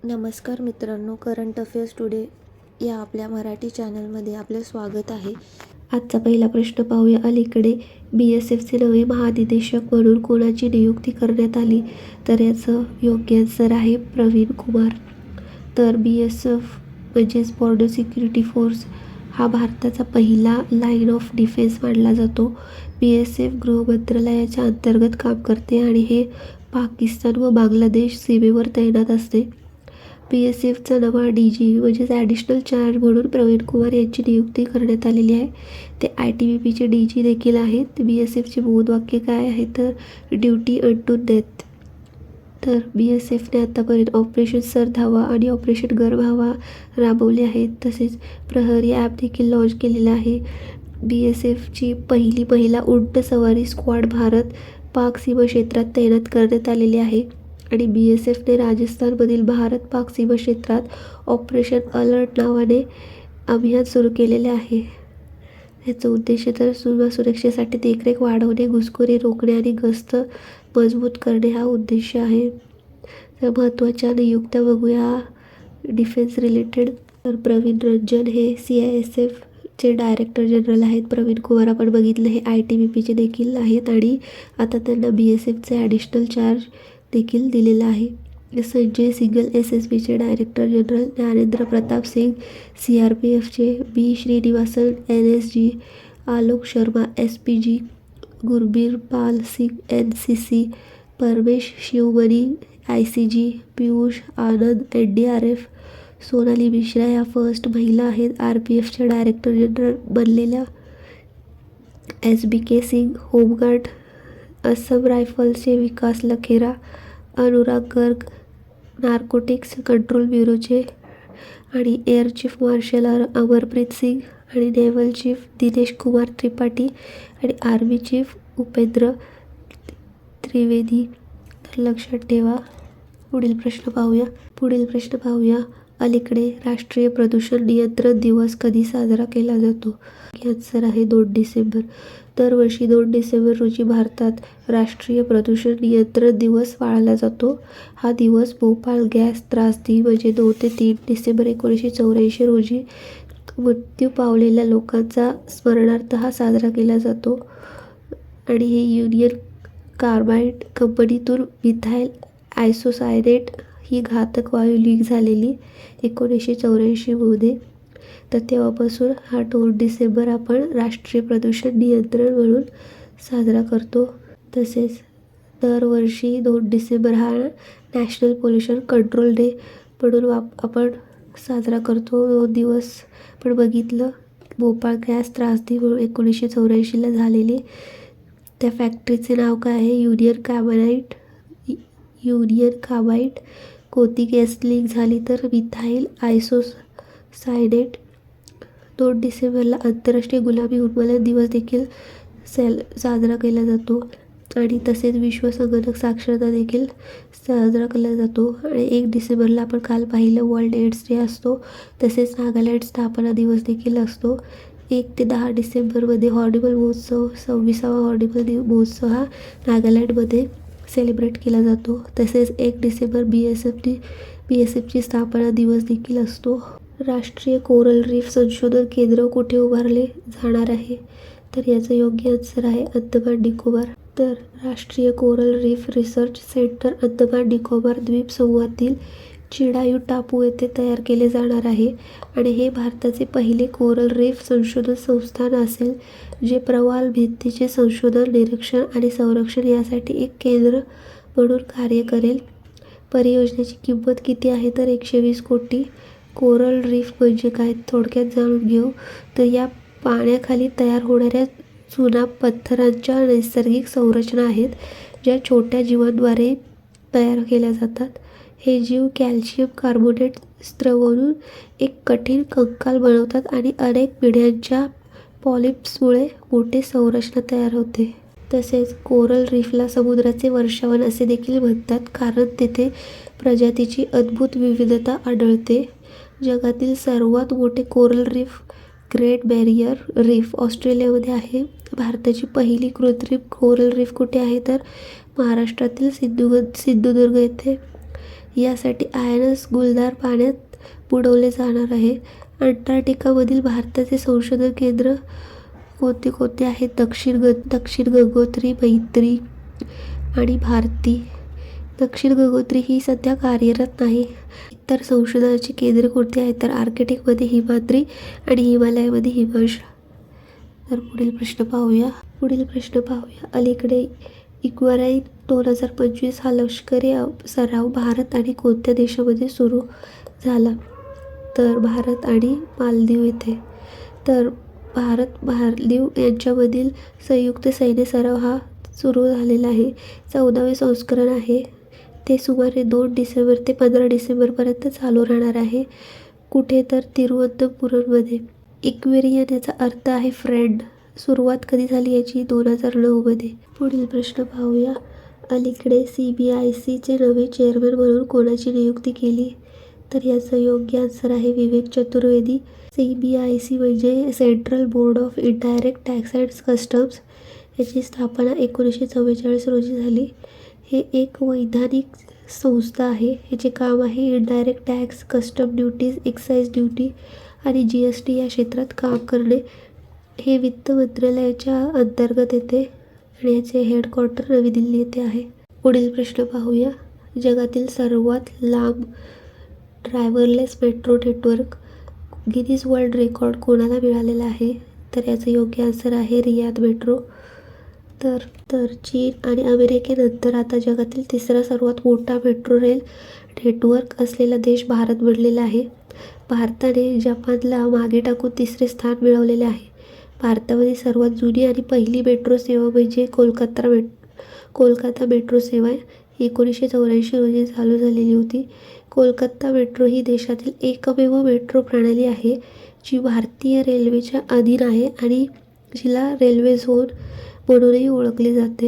नमस्कार मित्रांनो, current affairs today या आपल्या मराठी चॅनलमध्ये आपले स्वागत आहे. आजचा पहिला प्रश्न पाहूया. अलीकडे BSFचे नवे महानिदेशक म्हणून कोणाची नियुक्ती करण्यात आली? तर याचं योग्य आन्सर आहे प्रवीण कुमार. तर BSF म्हणजेच बॉर्डर सिक्युरिटी फोर्स हा भारताचा पहिला लाईन ऑफ डिफेन्स मानला जातो. BSF गृह मंत्रालयाच्या अंतर्गत काम करते आणि हे पाकिस्तान व बांगलादेश सीमेवर तैनात असते. BSFचा नवा DG म्हणजेच ॲडिशनल चार्ज म्हणून प्रवीण कुमार यांची नियुक्ती करण्यात आलेली आहे. ते ITBPचे DG देखील आहेत. BSFचे बोधवाक्य काय आहे तर ड्युटी अनटू डेथ. तर BSFने आतापर्यंत ऑपरेशन सर्द हवा आणि ऑपरेशन गर्म हवा राबवले आहेत. तसेच प्रहरी ॲप देखील लॉन्च केलेलं आहे. BSFची पहिली महिला उंट सवारी स्क्वॉड भारत पाक सीमा क्षेत्रात तैनात करण्यात आलेली आहे. आणि BSFने राजस्थानमधील भारत पाक सीमा क्षेत्रात ऑपरेशन अलर्ट नावाने अभियान सुरू केलेले आहे. याचा उद्देश तर सीमा सुरक्षेसाठी देखरेख वाढवणे, घुसखोरी रोखणे आणि गस्त मजबूत करणे हा उद्देश आहे. तर महत्त्वाच्या नियुक्त्या बघूया डिफेन्स रिलेटेड. तर प्रवीण रंजन हे CISFचे डायरेक्टर जनरल आहेत. प्रवीण कुमार आपण बघितलं हे ITBPचे देखील आहेत आणि आता त्यांना BSFचे ॲडिशनल चार्ज देखील दिलेला आहे. संजय सिंगल SSBचे डायरेक्टर जनरल, ज्ञानेंद्र प्रताप सिंग CRPFचे, B Srinivasan NSG, Alok Sharma SPG, Gurbir Pal Singh NCC, Paramesh Sivamani ICG, Piyush आनंद NDRF, सोनाली मिश्रा या फर्स्ट महिला आहेत RPFच्या डायरेक्टर जनरल बनलेल्या. SBK सिंग होमगार्ड, असम रायफल्सचे विकास लखेरा, अनुराग गर्ग नार्कोटिक्स कंट्रोल ब्युरोचे आणि air chief marshal Amarpreet Singh आणि नेव्हल चीफ दिनेश कुमार त्रिपाठी आणि आर्मी चीफ उपेंद्र त्रिवेदी. तर लक्षात ठेवा. पुढील प्रश्न पाहूया. अलीकडे राष्ट्रीय प्रदूषण नियंत्रण दिवस कधी साजरा केला जातो? आन्सर आहे 2 डिसेंबर. दरवर्षी 2 डिसेंबर रोजी भारतात राष्ट्रीय प्रदूषण नियंत्रण दिवस पाळला जातो. हा दिवस भोपाळ गॅस त्रासदी म्हणजे 2 ते 3 डिसेंबर 1984 रोजी मृत्यू पावलेल्या लोकांचा स्मरणार्थ हा साजरा केला जातो. आणि हे युनियन कार्बाइड कंपनीतून मिथाइल आयसोसायनेट ही घातक वायू लीक झालेली 1984 मध्ये. तर तेव्हापासून हा 2 डिसेंबर आपण राष्ट्रीय प्रदूषण नियंत्रण म्हणून साजरा करतो. तसेच दरवर्षी 2 डिसेंबर हा नॅशनल पोल्युशन कंट्रोल डे म्हणून आपण साजरा करतो. 2 दिवस पण बघितलं. भोपाळ गॅस त्रासदी म्हणून 1984ला झालेली. त्या फॅक्टरीचे नाव काय आहे? Union carbide. कोणती गॅस लीक झाली तर मिथाइल आयसोसायनेट. 2 डिसेंबरला आंतरराष्ट्रीय गुलामी उन्मूलन दिवस देखील साजरा केला जातो. आणि तसेच विश्व संगणक साक्षरता देखील साजरा केला जातो. आणि 1 डिसेंबरला आपण काल पाहिलं वर्ल्ड एड्स डे असतो. तसेच नागालँड स्थापना दिवस देखील असतो. 1 ते 10 डिसेंबरमध्ये हॉर्निबल महोत्सव, 26वा हॉर्निबल महोत्सव हा नागालँडमध्ये सेलिब्रेट केला जातो. तसेच 1 डिसेंबर BSFची स्थापना दिवस देखील असतो. राष्ट्रीय कोरल रीफ संशोधन केंद्र कुठे उभारले जाणार आहे? तर याचं योग्य आन्सर आहे अंदमान निकोबार. तर राष्ट्रीय coral reef research centre Andaman Nicobar द्वीपसमूहातील चिडायू टापू येथे तयार केले जाणार आहे. आणि हे भारताचे पहिले कोरल रीफ संशोधन संस्थान असेल जे प्रवाल भिंतीचे संशोधन, निरीक्षण आणि संरक्षण यासाठी एक केंद्र म्हणून कार्य करेल. परियोजनेची किंमत किती आहे तर 120 कोटी. कोरल रीफ म्हणजे काय थोडक्यात जाणून घेऊ. तर या पाण्याखाली तयार होणाऱ्या चुना पत्थरांच्या नैसर्गिक संरचना आहेत ज्या छोट्या जीवांद्वारे तयार केल्या जातात. हे जीव कॅल्शियम कार्बोनेट स्त्रवून एक कठीण कंकाल बनवतात आणि अनेक पिढ्यांच्या पॉलिप्समुळे मोठी संरचना तयार होते. तसेच कोरल रीफला समुद्राचे वर्षावन असे देखील म्हणतात कारण तेथे प्रजातीची अद्भुत विविधता आढळते. जगातील सर्वात मोठे coral reef great barrier reef ऑस्ट्रेलियामध्ये आहे. भारताची पहिली कृत्रिम कोरल रीफ कुठे आहे तर महाराष्ट्रातील सिंधुदुर्ग येथे. यासाठी आयएनएस गुलदार पाण्यात बुडवले जाणार आहे. अंटार्क्टिकामधील भारताचे संशोधन केंद्र कोणते कोणते आहेत? दक्षिण गंगोत्री, मैत्री आणि भारती. दक्षिण गंगोत्री ही सध्या कार्यरत नाही. इतर संशोधनाची केंद्रे कोणती आहेत? तर आर्कटिकमध्ये हिमाद्री आणि हिमालयामध्ये हिमांश. तर पुढील प्रश्न पाहूया. अलीकडे इक्वाराईन 2025 हा लष्करी सराव भारत आणि कोणत्या देशामध्ये सुरू झाला? तर भारत आणि मालदीव येथे. तर भारत मालदीव यांच्यामधील संयुक्त सैन्य सराव हा सुरू झालेला आहे. 14वे संस्करण आहे. ते सुमारे 2 डिसेंबर ते 15 डिसेंबरपर्यंत चालू राहणार आहे. कुठे? तर तिरुवनंतपुरममध्ये. इक्वेरियन याचा अर्थ आहे फ्रेंड. सुरुवात कधी झाली याची? 2009मध्ये. पुढील प्रश्न पाहूया. अलीकडे CBICचे नवे चेअरमन म्हणून कोणाची नियुक्ती केली? तर याचं योग्य आन्सर आहे विवेक चतुर्वेदी. CBIC म्हणजे central board of indirect tax and customs. याची स्थापना 1944 रोजी झाली. हे एक वैधानिक संस्था आहे. याचे काम आहे indirect tax, custom duties, excise duty आणि GST या क्षेत्रात काम करणे. हे वित्त मंत्रालयाच्या अंतर्गत येते आणि याचे हेडक्वार्टर नवी दिल्ली येथे आहे. पुढील प्रश्न पाहूया. जगातील सर्वात लांब driverless metro network Guinness world record कोणाला मिळालेला आहे? तर याचं योग्य आन्सर आहे रियाद मेट्रो. तर चीन आणि अमेरिकेनंतर आता जगातील तिसरा सर्वात मोठा मेट्रो रेल नेटवर्क असलेला देश भारत बनलेला आहे. भारताने जपानला मागे टाकून तिसरे स्थान मिळवलेले आहे. भारतामध्ये सर्वात जुनी आणि पहिली मेट्रो सेवा म्हणजे कोलकाता मेट्रो सेवा 1984 रोजी चालू झालेली होती. कोलकाता मेट्रो ही देशातील एकमेव मेट्रो प्रणाली आहे जी भारतीय रेल्वेच्या अधीन आहे आणि जिला रेल्वे झोन म्हणूनही ओळखले जाते.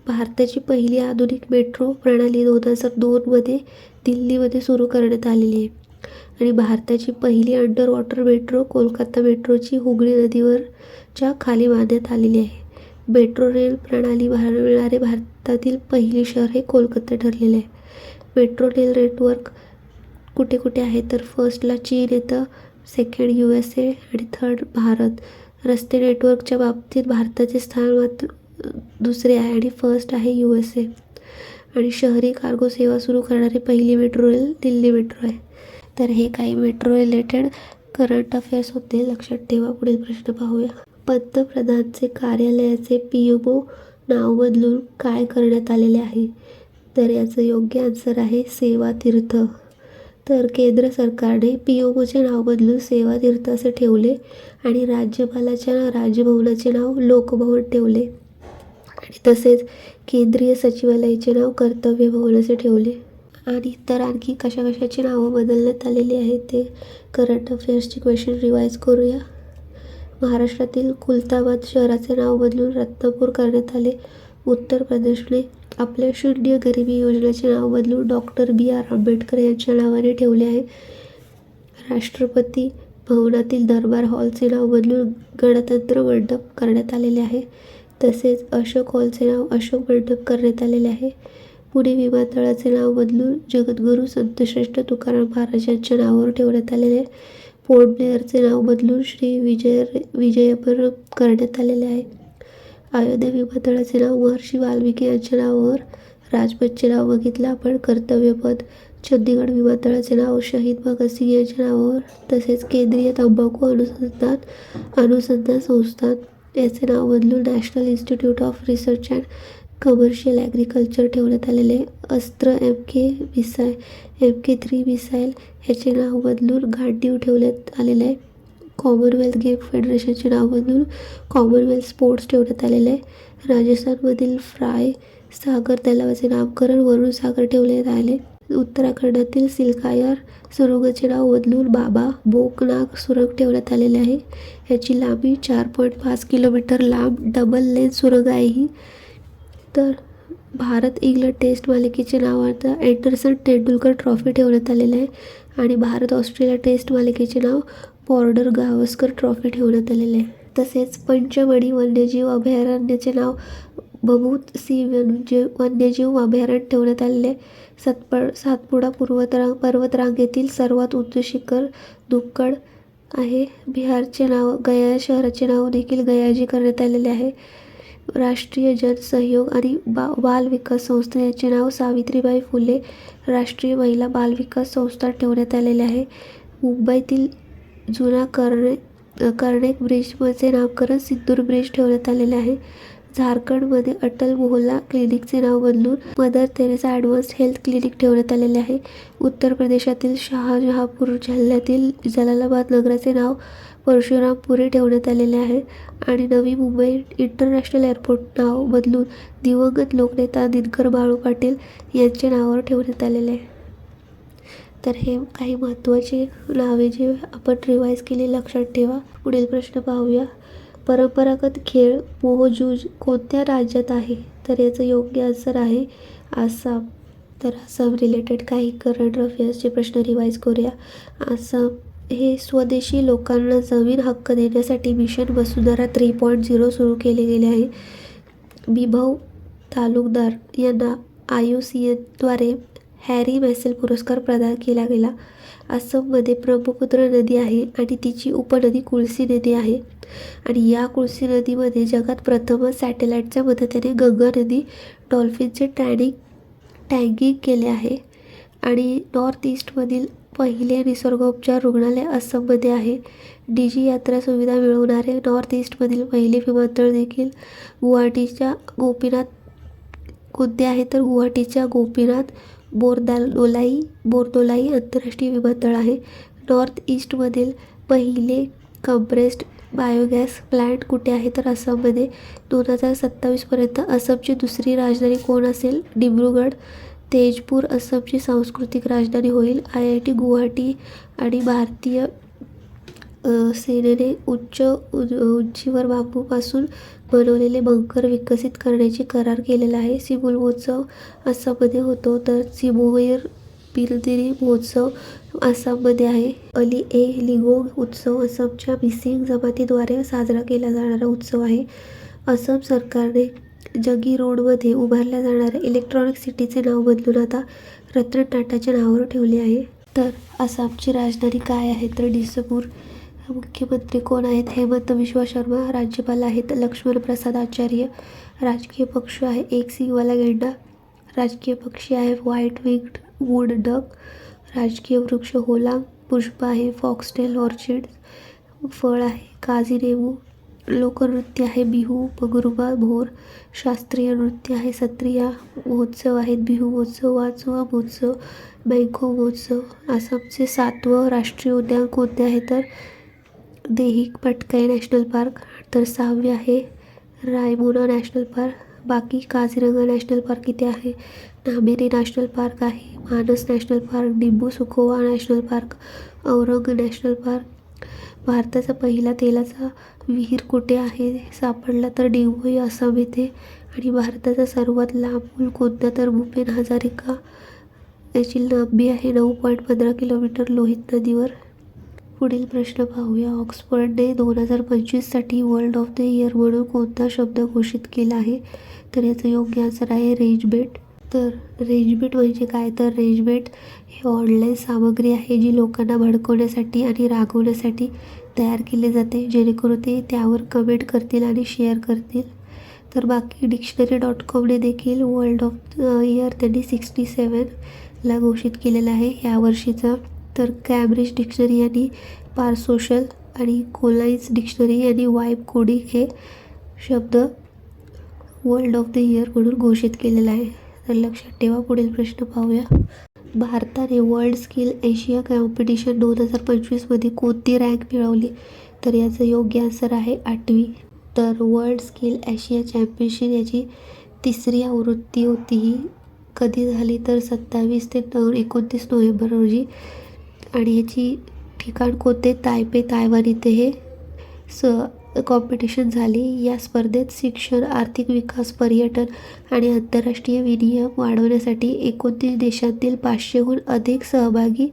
भारताची पहिली आधुनिक मेट्रो प्रणाली 2002मध्ये दिल्लीमध्ये सुरू करण्यात आलेली आहे आणि भारताची पहिली अंडर वॉटर मेट्रो कोलकाता मेट्रोची हुगळी नदीवरच्या खाली बांधण्यात आलेली आहे. मेट्रो रेल प्रणाली मिळणारे भारतातील पहिली शहर हे कोलकाता ठरलेले आहे. मेट्रो रेल नेटवर्क कुठे कुठे आहे? तर फर्स्टला चीन येतं, सेकंड USA आणि थर्ड भारत. रस्ते नेटवर्कच्या बाबतीत भारताचे स्थान मात्र दुसरे आहे आणि फर्स्ट आहे USA. आणि शहरी कार्गो सेवा सुरू करणारी पहिली मेट्रो रेल दिल्ली मेट्रो आहे. तर हे काही मेट्रो रिलेटेड करंट अफेअर्स होते, लक्षात ठेवा. पुढील प्रश्न पाहूया. पंतप्रधानांचे कार्यालयाचे PMO नाव बदलून काय करण्यात आलेले आहे? तर याचं योग्य आन्सर आहे सेवा तीर्थ. तर केंद्र सरकारने PMOचे नाव बदलून सेवा तीर्थ असे ठेवले आणि राज्यपालाच्या राजभवनाचे नाव लोकभवन ठेवले आणि तसेच केंद्रीय सचिवालयाचे नाव कर्तव्य भवन असे ठेवले. आणि तर आणखी कशाची नावं बदलण्यात आलेली आहेत ते करंट अफेअर्सची क्वेश्चन रिवाईज करूया. महाराष्ट्रातील खुलताबाद शहराचे नाव बदलून रत्नापूर करण्यात आले. उत्तर प्रदेशने आपल्या शून्य गरिबी योजनेचे नाव बदलून डॉक्टर BR आंबेडकर यांच्या नावाने ठेवले आहे. राष्ट्रपती भवनातील दरबार हॉलचे नाव बदलून गणतंत्र मंडप करण्यात आलेले आहे. तसेच अशोक हॉलचे नाव अशोक मंडप करण्यात आलेले आहे. पुणे विमानतळाचे नाव बदलून जगद्गुरू संतश्रेष्ठ तुकाराम महाराजांच्या नावावर ठेवण्यात आलेले आहे. पोर्ट ब्लेअरचे नाव बदलून श्री विजयपुरम करण्यात आलेले आहे. अयोध्या विमानतळाचे नाव महर्षी वाल्मिकी यांच्या नावावर. राजपथचे नाव बघितलं आपण कर्तव्यपथ. चंदीगड विमानतळाचे नाव शहीद भगतसिंग यांच्या नावावर. तसेच केंद्रीय तंबाखू अनुसंधान संस्थान याचे नाव बदलून national institute of research and commercial agriculture ठेवण्यात आलेले आहे. अस्त्र MK3 मिसाईल ह्याचे नाव बदलून गांडीव ठेवण्यात आलेले आहे. कॉमनवेल्थ गेम फेडरेशनचे नाव बदलून कॉमनवेल्थ स्पोर्ट्स ठेवण्यात आलेले आहे. राजस्थानमधील फ्राय सागर तलावाचे नामकरण वरुण सागर ठेवण्यात आले. उत्तराखंडातील सिलकायर सुरुंगचे नाव बदलून बाबा बोकनाग सुरंग ठेवण्यात आलेले आहे. ह्याची लांबी 4.5 किलोमीटर लांब डबल लेन सुरंग आहे ही. तर भारत इंग्लंड टेस्ट मालिकेचे नाव आता अँडरसन तेंडुलकर ट्रॉफी ठेवण्यात आलेले आहे आणि भारत ऑस्ट्रेलिया टेस्ट मालिकेचे नाव बॉर्डर गावस्कर ट्रॉफी ठेवण्यात आलेले आहे. तसेच पंचमढी वन्यजीव अभयारण्याचे नाव बमूत सी वन्यजीव अभयारण्य ठेवण्यात आलेले आहे. सातपुडा पर्वतरांगेतील सर्वात उंच शिखर धुक्कड आहे. बिहारचे नाव गया शहराचे नाव देखील गयाजी करण्यात आलेले आहे. राष्ट्रीय जन सहयोग आणि बाल विकास संस्था याचे नाव सावित्रीबाई फुले राष्ट्रीय महिला बाल विकास संस्था ठेवण्यात आलेले आहे. मुंबईतील जुना कर्णेक ब्रिजचे नामकरण सिंदूर ब्रिज ठेवण्यात आलेले आहे. झारखंडमध्ये अटल मोहल्ला क्लिनिकचे नाव बदलून Mother Teresa advanced health clinic ठेवण्यात आलेले आहे. उत्तर प्रदेशातील शहाजहांपूर जिल्ह्यातील जलालाबाद नगराचे नाव परशुरामपुरी ठेवण्यात आलेले आहे. आणि नवी मुंबई इंटरनॅशनल एअरपोर्ट नाव बदलून दिवंगत लोकनेता दिनकर बाळू पाटील यांच्या नावावर ठेवण्यात आलेले आहे. तर हे काही महत्त्वाचे नावे जे आपण रिवाईज केली लक्षात ठेवा. पुढील प्रश्न पाहूया. परंपरागत खेळ मोहजूज कोणत्या राज्यात आहे? तर याचं योग्य आन्सर आहे आसाम. तर आसाम रिलेटेड काही करंट अफेअर्सचे प्रश्न रिवाईज करूया. आसाम हे स्वदेशी लोकांना जमीन हक्क देण्यासाठी मिशन वसुंधरा 3.0 सुरू केले गेले आहे. बिभव तालुकदार यांना IUCNद्वारे हॅरी मॅसेल पुरस्कार प्रदान केला गेला. आसाममध्ये ब्रह्मपुत्र नदी आहे आणि तिची उपनदी कुळसी नदी आहे. आणि या कुळसी नदीमध्ये जगात प्रथमच सॅटेलाईटच्या मदतीने गंगा नदी डॉल्फिनचे टॅगिंग केले आहे. आणि नॉर्थ ईस्टमधील पहिले निसर्गोपचार रुग्णालय आसाममध्ये आहे. DG यात्रा सुविधा मिळवणारे नॉर्थ ईस्टमधील पहिले विमानतळ देखील गुवाहाटीच्या गोपीनाथ कोणते आहे? तर गुवाहाटीच्या गोपीनाथ बोरदोलाई आंतरराष्ट्रीय विमानतळ आहे. नॉर्थ ईस्टमधील पहिले कंप्रेस्ड बायोगॅस प्लांट कुठे आहे? तर आसाममध्ये. 2027पर्यंत आसामची दुसरी राजधानी कोण असेल? डिब्रूगड. तेजपूर आसामची सांस्कृतिक राजधानी होईल. IIT गुवाहाटी आणि भारतीय सेनेने उंचीवर बांबूपासून बनवलेले बंकर विकसित करण्याची करार केलेला आहे. सिमूल महोत्सव आसाममध्ये होतो. तर सिमोयर पिरदिरी महोत्सव आसाममध्ये आहे. अली ए लिगोंग उत्सव आसामच्या मिसिंग जमातीद्वारे साजरा केला जाणारा उत्सव आहे. आसाम सरकारने जगी रोडमध्ये उभारल्या जाणाऱ्या इलेक्ट्रॉनिक सिटीचे नाव बदलून आता रतन टाटाच्या नावावर ठेवले आहे. तर आसामची राजधानी काय आहे? तर डिसपूर. मुख्यमंत्री कोण आहेत? हेमंत विश्वा शर्मा. राज्यपाल आहेत लक्ष्मण प्रसाद आचार्य. राजकीय पक्ष आहे एक सिंगवाला गेंडा. राजकीय पक्षी आहे व्हाईट विंग्ड वूड डक. राजकीय वृक्ष होलांग. पुष्प आहे फॉक्सटेल ऑर्चिड. फळ आहे काझीनेमू. लोकनृत्य आहे बिहू बगरुबा भोर. शास्त्रीय नृत्य आहे सत्रिया. महोत्सव आहेत बिहू महोत्सव, वाजवा महोत्सव, मँगो महोत्सव. आसामचे 7वं राष्ट्रीय उद्यान कोणते आहे? तर देहिक पटकाई नॅशनल पार्क. तर 6वे आहे रायमोना नॅशनल पार्क. बाकी काझीरंगा नॅशनल पार्क इथे आहे. नामेरी नॅशनल पार्क आहे. Manas national park. Dibru Saikhowa national park. Orang national park. भारताचा पहिला तेलाचा विहीर कुठे आहे सापडला? तर डिंगोई आसाम येथे. आणि भारताचा सर्वात लांब पूल कोणता? तर भूपेन हजारिका. याची लांबी आहे 9.15 किलोमीटर लोहित नदीवर. पुढील प्रश्न पाहूया. ऑक्सफर्डने 2025साठी वर्ल्ड ऑफ द इयर म्हणून कोणता शब्द घोषित केला आहे? तर याचं योग्य आन्सर आहे रेजबेट. तर रेजबेट म्हणजे काय? तर रेजबेट हे ऑनलाईन सामग्री आहे जी लोकांना भडकवण्यासाठी आणि रागवण्यासाठी तयार केली जाते, जेणेकरून ते त्यावर कमेंट करतील आणि शेअर करतील. तर बाकी डिक्शनरी.comने देखील वर्ल्ड ऑफ द इयर त्यांनी 67ला घोषित केलेलं आहे ह्या वर्षीचा. तर कॅम्ब्रिज डिक्शनरी यांनी पारसोशल आणि कोलाइन्स डिक्शनरी यांनी वाईब कोडिंग हे शब्द वर्ल्ड ऑफ द इयर म्हणून घोषित केलेला आहे. तर लक्षात ठेवा. पुढील प्रश्न पाहूया. भारताने वर्ल्ड स्किल एशिया कॉम्पिटिशन 2025मध्ये कोणती रँक मिळवली? तर याचं योग्य आन्सर आहे 8वी. तर वर्ल्ड स्किल एशिया चॅम्पियनशिप याची 3री आवृत्ती होती. ही कधी झाली? तर 27 ते 29 नोव्हेंबर रोजी. आणि ह्याची ठिकाण कोणते? तायपे तायवान इथे हे कॉम्पिटिशन झाली. या स्पर्धेत शिक्षण, आर्थिक विकास, पर्यटन आणि आंतरराष्ट्रीय विनिमय वाढवण्यासाठी 29 देशांतील 500हून अधिक सहभागी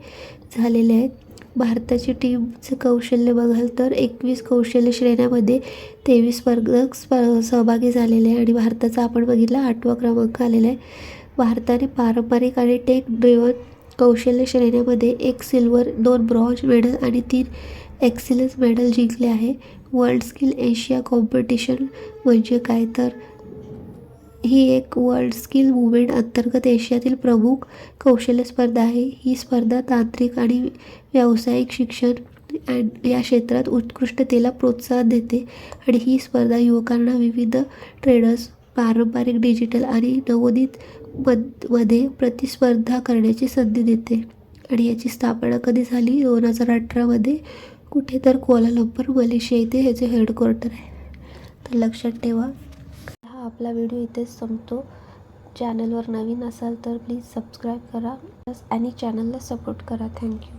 झालेले आहेत. भारताची टीमचं कौशल्य बघाल तर 21 कौशल्य श्रेण्यामध्ये 23 स्पर्धक सहभागी झालेले आहे. आणि भारताचा आपण बघितला 8वा क्रमांक आलेला आहे. भारताने पारंपरिक आणि टेक ड्रिव्हन कौशल्य श्रेणीमध्ये 1 सिल्वर, 2 ब्रॉन्झ मेडल आणि 3 एक्सिलन्स मेडल जिंकले आहे. वर्ल्ड स्किल एशिया कॉम्पिटिशन म्हणजे काय तर ही एक वर्ल्ड स्किल मुवमेंट अंतर्गत एशियातील प्रमुख कौशल्य स्पर्धा आहे. ही स्पर्धा तांत्रिक आणि व्यावसायिक शिक्षण या क्षेत्रात उत्कृष्टतेला प्रोत्साहन देते आणि ही स्पर्धा युवकांना विविध ट्रेडर्स, पारंपरिक, डिजिटल आणि नवोदित मध्ये प्रतिस्पर्धा करण्याची संधी देते. आणि याची स्थापना कधी झाली? 2018मध्ये कुठे तर कोलालंपूर, मलेशिया इथे ह्याचे हेडक्वार्टर आहे. तर लक्षात ठेवा. हा आपला व्हिडिओ इथेच संपतो. चॅनलवर नवीन असाल तर प्लीज सबस्क्राईब करा आणि चॅनलला सपोर्ट करा. थँक्यू.